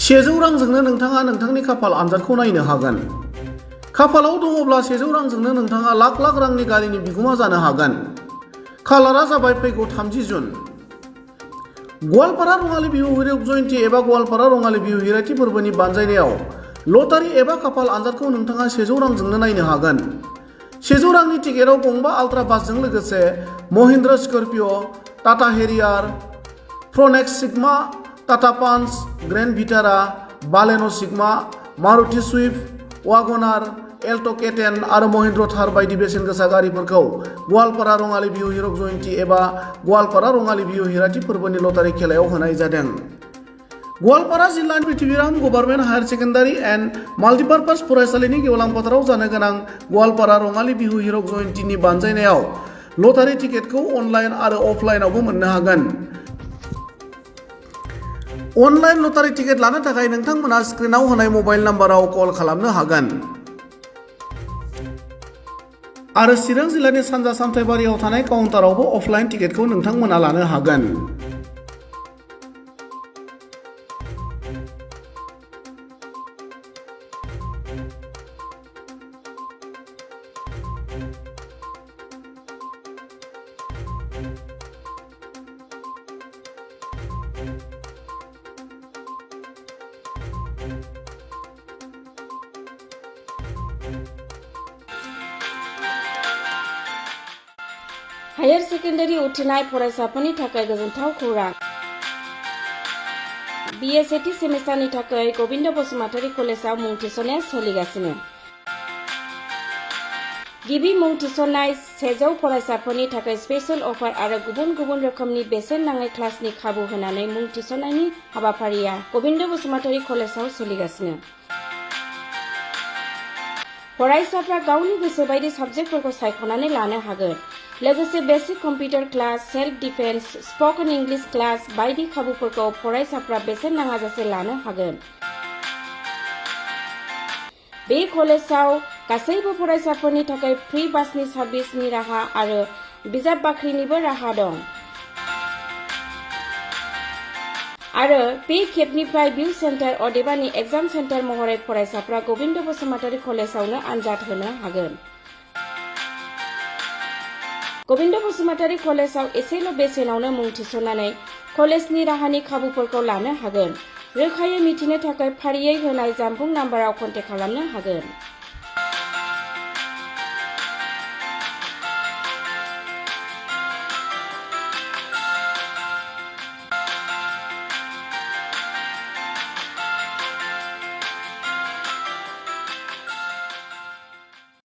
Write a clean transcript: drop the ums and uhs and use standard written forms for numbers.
100 रांजोंनो नोंथाङा नोंथांनि खाफाल आनजादखौ नायनो हागोन। खाफालाव दङब्ला 100 रांजोंनो नोंथाङा लाख लाख रांनि गारिनि बिगुमा जानो हागोन। खालारा जाबाय फैगौ 30 जुन। गवालपारा रङाली बिहु हिरक जयन्ती एबा गवालपारा रङाली बिहु हिराथि फोरबोनि बानजायनायाव लटारि एबा खाफाल आनजादखौ नोंथाङा 100 रांजोंनो नायनो हागोन। 100 रांनि टिकेटआव गंबा आल्ट्रा बासजों लोगोसे Mahindra Scorpio', Tata Harrier, Fronx Sigma, Tata Punch, Grand Vitara, Baleno' Sigma, Maruti Swift, WagonR, Alto' K10 आरो महिन्द्र थार बायदि बेसेन गोसा गारिफोरखौ गवालपारा रङाली बिहु हिरक जयन्ती एबा गवालपारा रङाली बिहु हिराथि फोरबोनि लटारि खेलायाव होनाय जादों। गवालपारा जिल्लानि पृथ्वीराम government higher secondary and multipurpose फरायसालिनि गेवलां फोथाराव जानो गोनां गवालपारा रङाली बिहु हिरक जयन्तीनि बानजायनायाव लटारि टिकेटखौ अनलाइन आरो अफलाइनावबो मोननो हागोन। अनलाइन लटारि टिकेट लानो थाखाय नोंथांमोना स्क्रिनाव होनाय मबाइल नाम्बाराव कल खालामनो हागोन। आरो चिरां जिल्लानि सानजा सामथाइबारियाव थानाय काउन्टारावबो अफलाइन टिकेटखौ नोंथांमोना लानो हागोन। हायर सेकेन्डारि उथ्रिनाय फरायसाफोरनि थाखाय गोजोनथाव खौरां। BA सेथि सेमिस्टारनि थाखाय गबिन्द बसुमतारी कलेजाव मुं थिसननाया सोलिगासिनो। गिबि मुं थिसननाय 100 फरायसाफोरनि थाखाय स्पेशल अफार आरो गुबुन गुबुन रोखोमनि बेसेन नाङै क्लासनि खाबु होनानै मुं थिसननायनि हाबाफारिया गबिन्द बसुमतारी कलेजाव सोलिगासिनो। फरायसाफ्रा गावनि गोसो बायदि साबजेक्टफोरखौ सायख'नानै लानो हागोन। लोगोसे basic computer class, self defence, spoken English class बायदि खाबुफोरखौ फरायसाफ्रा बेसेन नाङाजासे लानो हागोन। बे कलेजाव गासैबो फरायसाफोरनि थाखाय फ्रि बासनि सार्भिसनि राहा आरो बिजाब बाख्रिनिबो राहा दं। आरो बे खेबनिफ्राय भिउ सेन्टार अदेबानि एग्जाम सेन्टार महरै फरायसाफ्रा गबिन्द बसुमतारी कलेजावनो आनजाद होनो हागोन। गबिन्द बसुमतारी कलेजाव एसेल' बेसेनावनो मुं थिसननानै कलेजनि राहानि खाबुफोरखौ लानो हागोन। रोखायै मिथिनो थाखाय फारियै होनाय जानबुं नाम्बाराव कन्टेक्ट खालामनो हागोन।